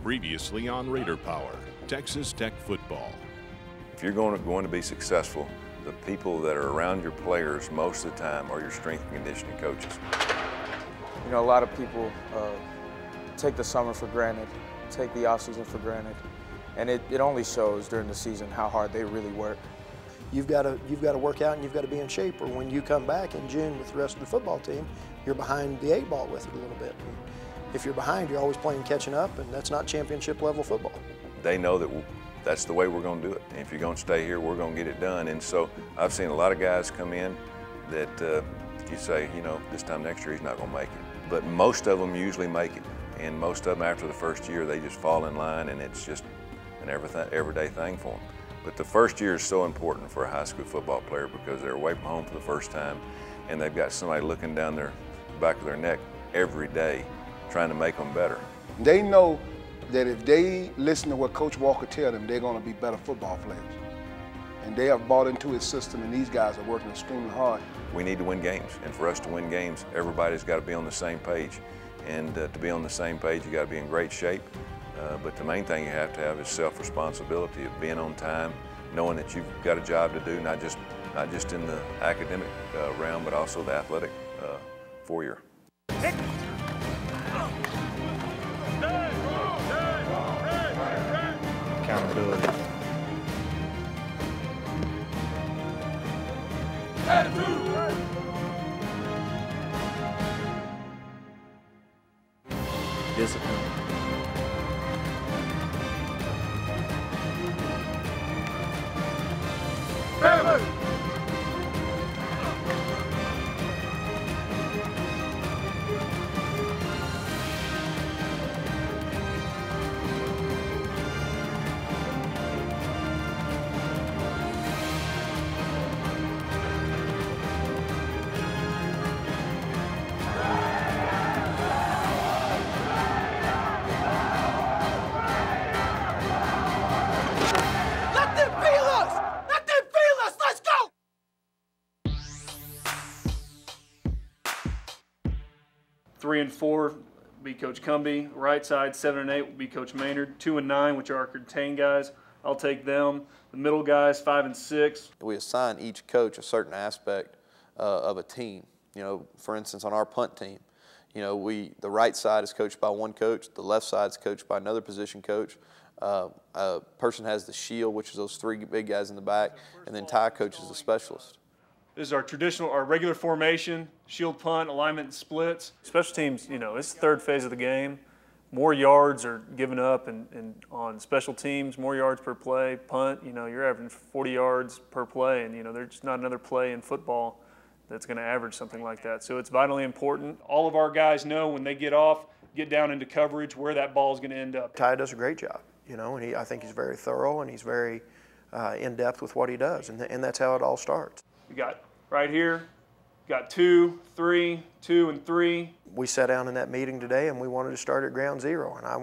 Previously on Raider Power, Texas Tech football. If you're going to be successful, the people that are around your players most of the time are your strength and conditioning coaches. You know, a lot of people take the summer for granted, take the offseason for granted, and it only shows during the season how hard they really work. You've got to work out and you've got to be in shape, or when you come back in June with the rest of the football team, you're behind the eight ball with it a little bit. And if you're behind, you're always playing catching up, and that's not championship level football. They know that that's the way we're going to do it. And if you're going to stay here, we're going to get it done. And so I've seen a lot of guys come in that you say, you know, this time next year he's not going to make it. But most of them usually make it. And most of them after the first year, they just fall in line, and it's just an everyday thing for them. But the first year is so important for a high school football player because they're away from home for the first time, and they've got somebody looking down their back of their neck every day trying to make them better. They know that if they listen to what Coach Walker tells them, they're going to be better football players. And they have bought into his system, and these guys are working extremely hard. We need to win games, and for us to win games, everybody's got to be on the same page. And to be on the same page, you got to be in great shape. But the main thing you have to have is self-responsibility of being on time, knowing that you've got a job to do, not just in the academic realm, but also the athletic foyer. Accountability. Discipline. Let them feel us! Let them feel us! Let's go! 3 and 4 will be Coach Cumby. Right side, 7 and 8 will be Coach Maynard. 2 and 9, which are our contained guys, I'll take them. The middle guys, 5 and 6. We assign each coach a certain aspect of a team. You know, for instance, on our punt team, you know, the right side is coached by one coach, the left side is coached by another position coach. A person has the shield, which is those 3 big guys in the back, and then Ty coaches the specialist. This is our regular formation, shield punt, alignment, and splits. Special teams, you know, it's the third phase of the game. More yards are given up and on special teams, more yards per play. Punt, you know, you're averaging 40 yards per play, and, you know, there's not another play in football that's going to average something like that. So it's vitally important. All of our guys know when they get off, get down into coverage, where that ball is going to end up. Ty does a great job, you know, and I think he's very thorough and he's very in-depth with what he does, and that's how it all starts. We got right here, got 2, 3, 2, and 3. We sat down in that meeting today and we wanted to start at ground zero, and I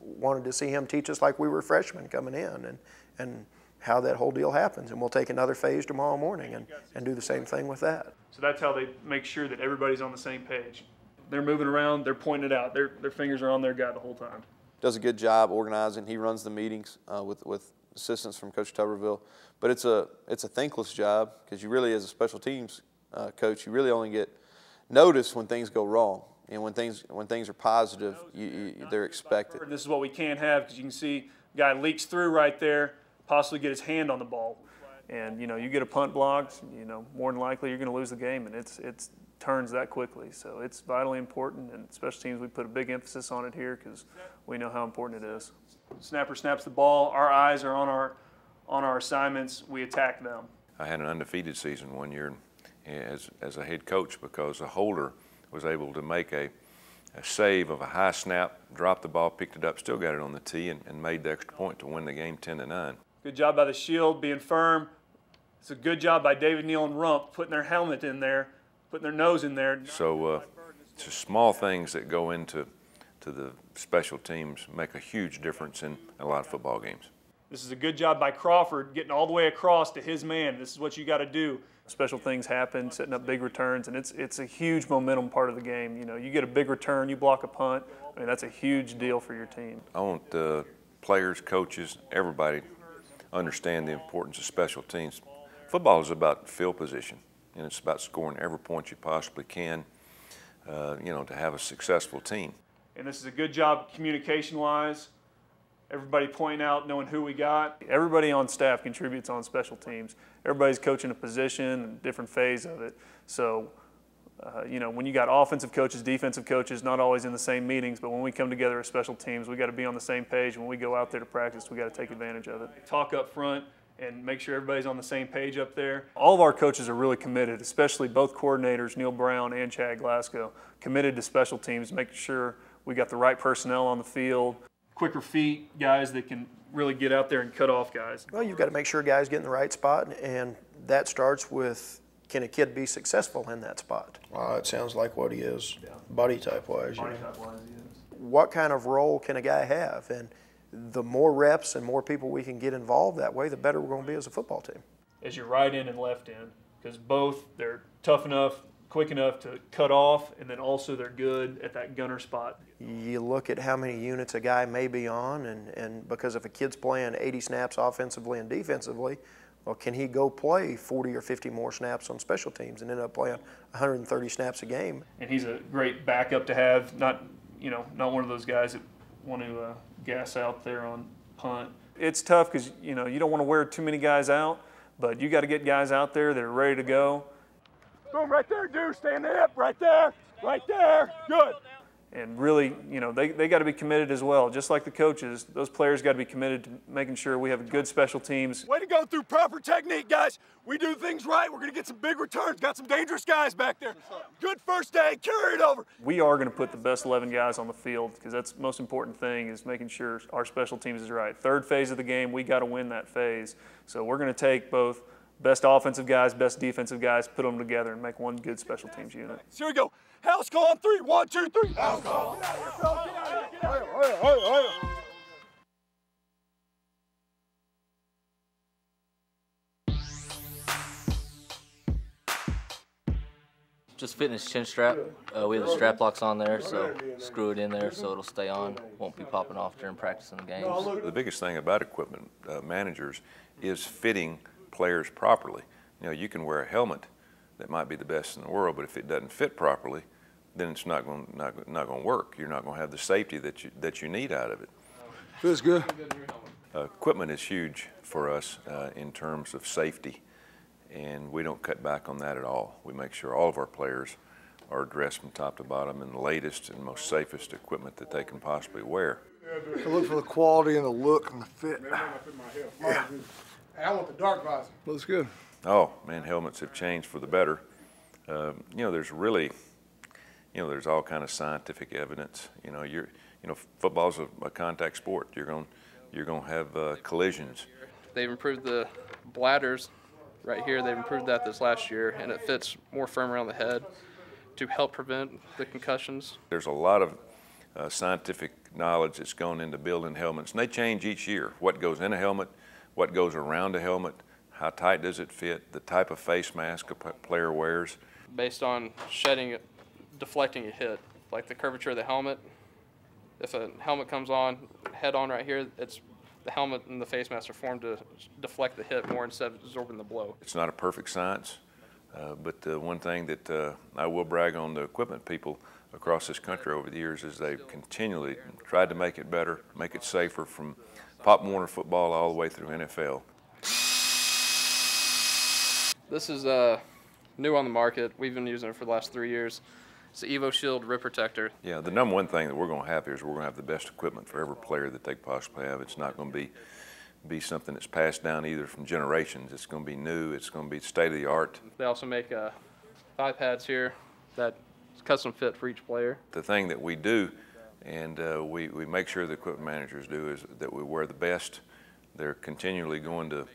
wanted to see him teach us like we were freshmen coming in and how that whole deal happens. And we'll take another phase tomorrow morning and do the same thing with that. So that's how they make sure that everybody's on the same page. They're moving around, they're pointing it out, their fingers are on their guy the whole time. Does a good job organizing. He runs the meetings with assistance from Coach Tuberville. But it's a thankless job because you really, as a special teams coach, you really only get noticed when things go wrong. And when things are positive, they're expected. This is what we can't have, because you can see a guy leaks through right there, possibly get his hand on the ball. And, you know, you get a punt blocked, you know, more than likely you're going to lose the game, and it turns that quickly. So it's vitally important, and special teams, we put a big emphasis on it here because we know how important it is. Snapper snaps the ball, our eyes are on our assignments, we attack them. I had an undefeated season one year as a head coach because a holder was able to make a save of a high snap, dropped the ball, picked it up, still got it on the tee, and made the extra point to win the game 10-9. Good job by the shield being firm. It's a good job by David Neal and Rump putting their helmet in there, putting their nose in there. So it's just small things that go into the special teams make a huge difference in a lot of football games. This is a good job by Crawford getting all the way across to his man. This is what you got to do. Special things happen, setting up big returns, and it's a huge momentum part of the game. You know, you get a big return, you block a punt, I mean, that's a huge deal for your team. I want players, coaches, everybody understand the importance of special teams. Football is about field position, and it's about scoring every point you possibly can, you know, to have a successful team. And this is a good job communication-wise. Everybody pointing out, knowing who we got. Everybody on staff contributes on special teams. Everybody's coaching a position and different phase of it. So, you know, when you got offensive coaches, defensive coaches, not always in the same meetings, but when we come together as special teams, we got to be on the same page. When we go out there to practice, we got to take advantage of it. Talk up front and make sure everybody's on the same page up there. All of our coaches are really committed, especially both coordinators, Neil Brown and Chad Glasgow, committed to special teams, making sure we got the right personnel on the field. Quicker feet, guys that can really get out there and cut off guys. Well, you've got to make sure guys get in the right spot, and that starts with, can a kid be successful in that spot? Well, it sounds like what he is, body type-wise. Body type-wise, he is. What kind of role can a guy have? And the more reps and more people we can get involved that way, the better we're going to be as a football team. As your right end and left end, because both, they're tough enough, quick enough to cut off, and then also they're good at that gunner spot. You look at how many units a guy may be on, and because if a kid's playing 80 snaps offensively and defensively, well, can he go play 40 or 50 more snaps on special teams and end up playing 130 snaps a game? And he's a great backup to have, not one of those guys that want to gas out there on punt. It's tough because, you know, you don't want to wear too many guys out, but you got to get guys out there that are ready to go. Boom, right there, dude. Stay in the hip. Right there. Right there. Good. And really, you know, they got to be committed as well. Just like the coaches, those players got to be committed to making sure we have good special teams. Way to go through proper technique, guys. We do things right. We're going to get some big returns. Got some dangerous guys back there. Good first day. Carry it over. We are going to put the best 11 guys on the field because that's the most important thing, is making sure our special teams is right. Third phase of the game, we got to win that phase. So we're going to take both best offensive guys, best defensive guys, put them together and make one good special teams unit. So here we go. House call on 3. 1, 2, 3. House call. Get out of here, fellas. Get out of here. Get out of here. Just fitness chin strap. We have the strap locks on there, so screw it in there so it'll stay on. Won't be popping off during practice in the games. The biggest thing about equipment managers is fitting players properly. You know, you can wear a helmet that might be the best in the world, but if it doesn't fit properly, then it's not going to work. You're not going to have the safety that you need out of it. Feels good. Equipment is huge for us in terms of safety, and we don't cut back on that at all. We make sure all of our players are dressed from top to bottom in the latest and most safest equipment that they can possibly wear. I look for the quality and the look and the fit. Yeah. I want the dark visor. Looks good. Oh man, helmets have changed for the better. You know, there's really, you know, there's all kind of scientific evidence. You know, football's a contact sport. You're going to have collisions. They've improved the bladders right here. They've improved that this last year, and it fits more firm around the head to help prevent the concussions. There's a lot of scientific knowledge that's gone into building helmets, and they change each year. What goes in a helmet, what goes around a helmet, how tight does it fit, the type of face mask a player wears. Based on shedding, deflecting a hit, like the curvature of the helmet. If a helmet comes on, head on right here, it's the helmet and the face mask are formed to deflect the hit more instead of absorbing the blow. It's not a perfect science, but one thing that I will brag on the equipment people across this country over the years is they've continually tried to make it better, make it safer, from Pop Warner football all the way through NFL. This is new on the market. We've been using it for the last 3 years. It's the Evo Shield Rip Protector. Yeah, the number one thing that we're going to have here is we're going to have the best equipment for every player that they possibly have. It's not going to be something that's passed down either from generations. It's going to be new. It's going to be state of the art. They also make thigh pads here that custom fit for each player. The thing that we do, and we make sure the equipment managers do, is that we wear the best. They're continually going to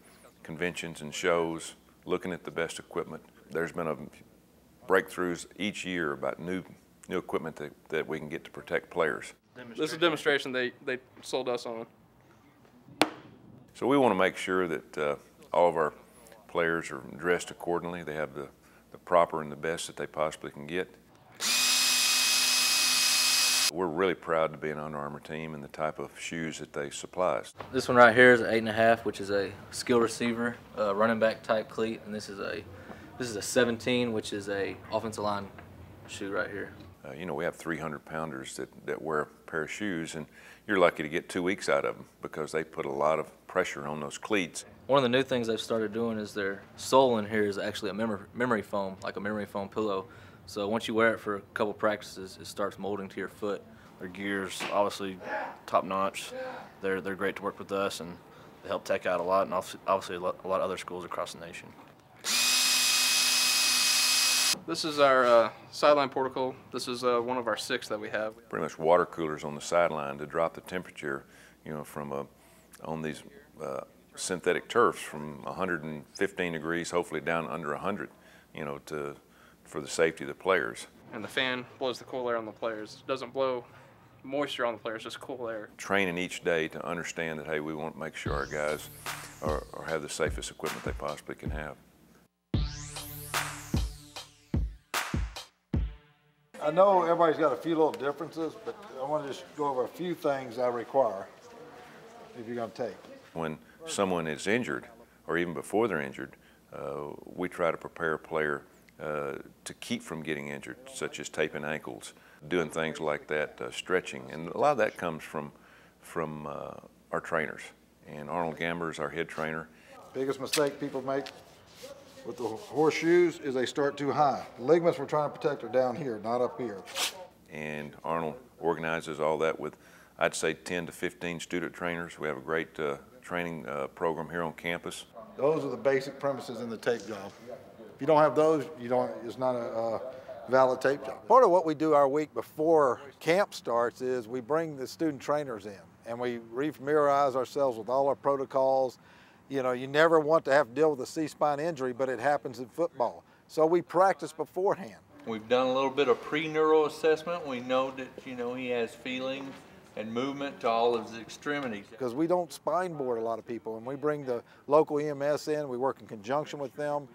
conventions and shows, looking at the best equipment. There's been breakthroughs each year about new equipment that we can get to protect players. This is a demonstration they sold us on. So we want to make sure that all of our players are dressed accordingly. They have the proper and the best that they possibly can get. We're really proud to be an Under Armour team and the type of shoes that they supply us. This one right here is an 8.5, which is a skill receiver, running back type cleat, and this is a 17, which is a offensive line shoe right here. You know, we have 300-pounders that wear a pair of shoes, and you're lucky to get 2 weeks out of them because they put a lot of pressure on those cleats. One of the new things they've started doing is their sole in here is actually a memory foam, like a memory foam pillow. So once you wear it for a couple practices, it starts molding to your foot. Their gear's obviously top notch. They're great to work with us, and they help Tech out a lot, and obviously a lot of other schools across the nation. This is our sideline portico. This is one of our 6 that we have. Pretty much water coolers on the sideline to drop the temperature, you know, from on these synthetic turfs from 115 degrees, hopefully down under 100, you know, for the safety of the players. And the fan blows the cool air on the players. It doesn't blow moisture on the players, just cool air. Training each day to understand that, hey, we want to make sure our guys have the safest equipment they possibly can have. I know everybody's got a few little differences, but I want to just go over a few things I require if you're going to take. When someone is injured, or even before they're injured, we try to prepare a player to keep from getting injured, such as taping ankles, doing things like that, stretching. And a lot of that comes from our trainers. And Arnold Gamber is our head trainer. Biggest mistake people make with the horseshoes is they start too high. The ligaments we're trying to protect are down here, not up here. And Arnold organizes all that with, I'd say, 10 to 15 student trainers. We have a great training program here on campus. Those are the basic premises in the tape job. If you don't have those, it's not a valid tape job. Part of what we do our week before camp starts is we bring the student trainers in and we re-familiarize ourselves with all our protocols. You know, you never want to have to deal with a C-spine injury, but it happens in football. So we practice beforehand. We've done a little bit of pre-neuro assessment. We know that, you know, he has feelings and movement to all of his extremities. Because we don't spine board a lot of people, and we bring the local EMS in, we work in conjunction with them.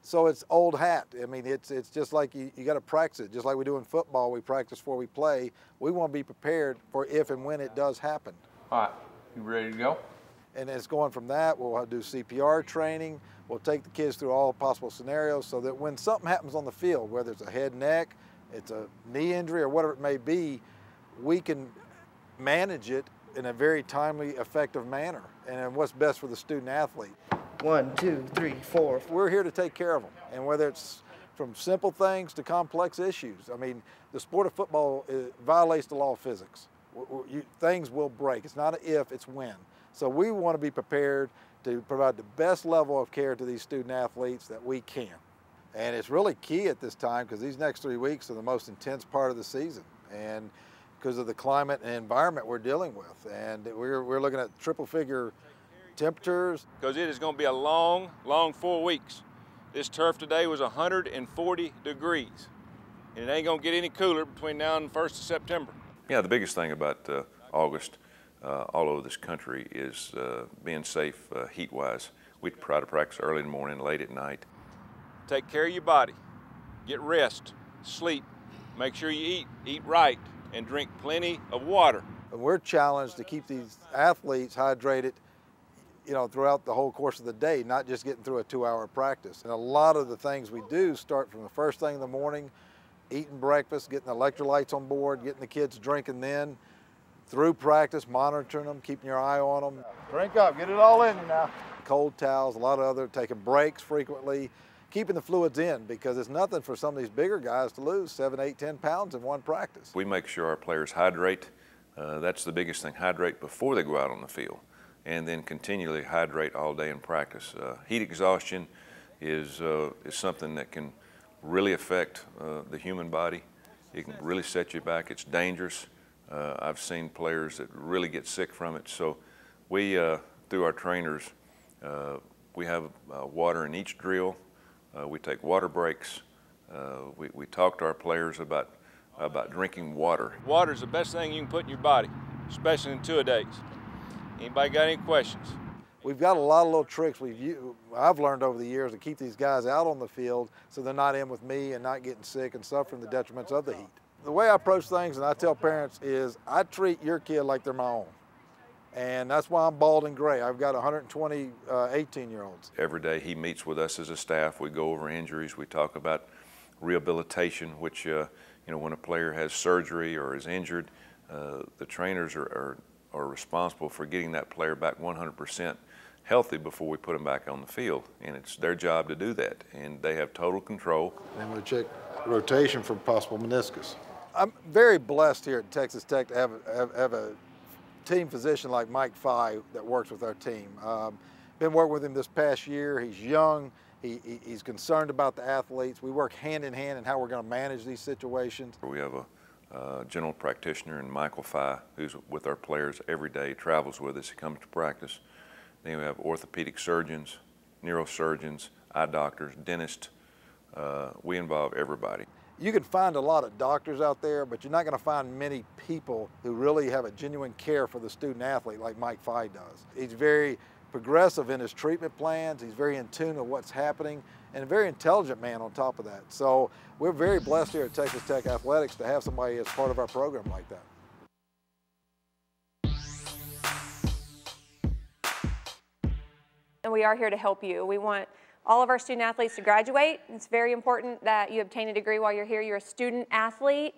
So it's old hat. I mean, it's just like you got to practice it. Just like we do in football, we practice before we play. We want to be prepared for if and when it does happen. All right, you ready to go? And it's going from that, we'll do CPR training. We'll take the kids through all possible scenarios so that when something happens on the field, whether it's a head, neck, it's a knee injury or whatever it may be, we can manage it in a very timely, effective manner and what's best for the student athlete. 1, 2, 3, 4. We're here to take care of them, and whether it's from simple things to complex issues. I mean, the sport of football violates the law of physics. Things will break. It's not an if, it's when. So we want to be prepared to provide the best level of care to these student athletes that we can. And it's really key at this time because these next 3 weeks are the most intense part of the season, and because of the climate and environment we're dealing with. And we're looking at triple figure temperatures. Because it is going to be a long, long 4 weeks. This turf today was 140 degrees. And it ain't going to get any cooler between now and the 1st of September. Yeah, the biggest thing about August all over this country is being safe heat-wise. We try to practice early in the morning, late at night. Take care of your body. Get rest, sleep. Make sure you eat right, and drink plenty of water. And we're challenged to keep these athletes hydrated, you know, throughout the whole course of the day, not just getting through a 2-hour practice. And a lot of the things we do start from the first thing in the morning, eating breakfast, getting the electrolytes on board, getting the kids drinking then, through practice, monitoring them, keeping your eye on them. Drink up, get it all in you now. Cold towels, a lot of other, taking breaks frequently, keeping the fluids in because it's nothing for some of these bigger guys to lose 7, 8, 10 pounds in one practice. We make sure our players hydrate. That's the biggest thing, hydrate before they go out on the field, and then continually hydrate all day in practice. Heat exhaustion is something that can really affect the human body. It can really set you back. It's dangerous. I've seen players that really get sick from it. So we, through our trainers, we have water in each drill. We take water breaks. We talk to our players about drinking water. Water is the best thing you can put in your body, especially in two-a-days. Anybody got any questions? We've got a lot of little tricks I've learned over the years to keep these guys out on the field so they're not in with me and not getting sick and suffering the detriments of the heat. The way I approach things, and I tell parents, is I treat your kid like they're my own. And that's why I'm bald and gray. I've got 120 18-year-olds. Every day he meets with us as a staff. We go over injuries. We talk about rehabilitation, which, when a player has surgery or is injured, the trainers are responsible for getting that player back 100% healthy before we put them back on the field. And it's their job to do that. And they have total control. And we check rotation for possible meniscus. I'm very blessed here at Texas Tech to have a team physician like Mike Fye that works with our team. Been working with him this past year. He's young. He's concerned about the athletes. We work hand in hand in how we're going to manage these situations. We have a general practitioner in Michael Fye who's with our players every day, travels with us, he comes to practice. Then we have orthopedic surgeons, neurosurgeons, eye doctors, dentists. We involve everybody. You can find a lot of doctors out there, but you're not going to find many people who really have a genuine care for the student athlete like Mike Fye does. He's very progressive in his treatment plans. He's very in tune with what's happening, and a very intelligent man on top of that. So we're very blessed here at Texas Tech Athletics to have somebody as part of our program like that. And we are here to help you. We want all of our student athletes to graduate. It's very important that you obtain a degree while you're here. You're a student athlete,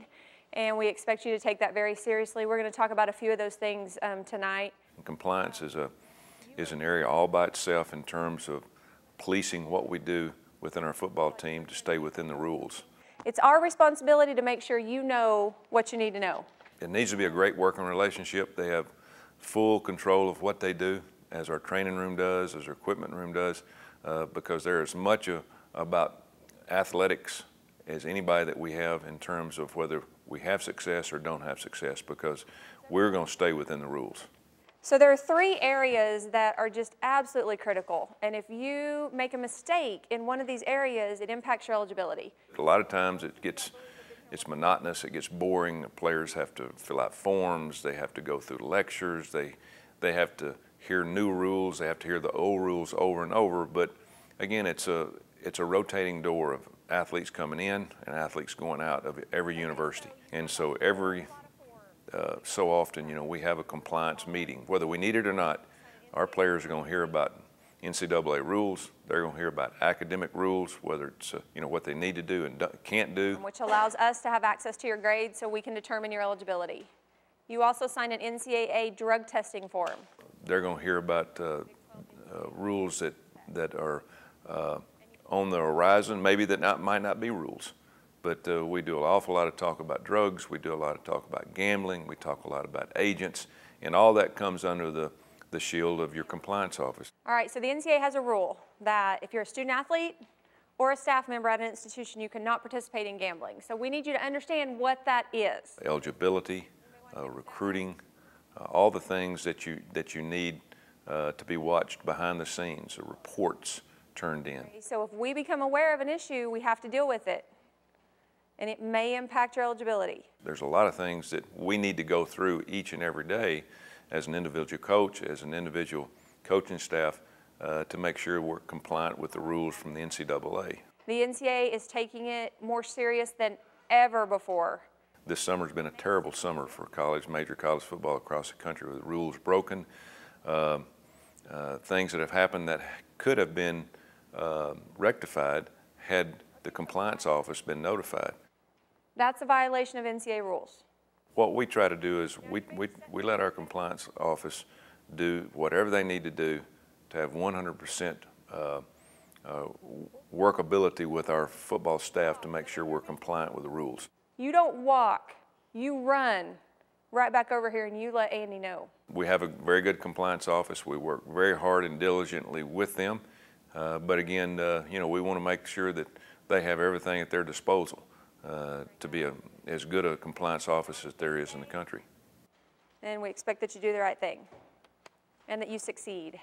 and we expect you to take that very seriously. We're going to talk about a few of those things tonight. Compliance is an area all by itself in terms of policing what we do within our football team to stay within the rules. It's our responsibility to make sure you know what you need to know. It needs to be a great working relationship. They have full control of what they do, as our training room does, as our equipment room does, because they're as much about athletics as anybody that we have in terms of whether we have success or don't have success, because we're going to stay within the rules. So there are 3 areas that are just absolutely critical, and if you make a mistake in one of these areas, it impacts your eligibility. A lot of times it's monotonous, it gets boring. The players have to fill out forms, they have to go through lectures, they have to hear new rules, they have to hear the old rules over and over. But again, it's a rotating door of athletes coming in and athletes going out of every university. And so every so often, we have a compliance meeting. Whether we need it or not, our players are going to hear about NCAA rules. They're going to hear about academic rules, whether it's what they need to do and can't do. Which allows us to have access to your grades so we can determine your eligibility. You also signed an NCAA drug testing form. They're going to hear about rules that are on the horizon, maybe that might not be rules. But we do an awful lot of talk about drugs, we do a lot of talk about gambling, we talk a lot about agents, and all that comes under the shield of your compliance office. All right, so the NCAA has a rule that if you're a student athlete or a staff member at an institution, you cannot participate in gambling. So we need you to understand what that is. Eligibility, recruiting, all the things that you need to be watched behind the scenes, reports turned in. So if we become aware of an issue, we have to deal with it, and it may impact your eligibility. There's a lot of things that we need to go through each and every day as an individual coach, as an individual coaching staff, to make sure we're compliant with the rules from the NCAA. The NCAA is taking it more serious than ever before. This summer's been a terrible summer for major college football across the country, with rules broken, things that have happened that could have been rectified had the compliance office been notified. That's a violation of NCAA rules. What we try to do is we let our compliance office do whatever they need to do to have 100% workability with our football staff to make sure we're compliant with the rules. You don't walk, you run right back over here and you let Andy know. We have a very good compliance office. We work very hard and diligently with them. But again, we want to make sure that they have everything at their disposal to be as good a compliance office as there is in the country. And we expect that you do the right thing and that you succeed.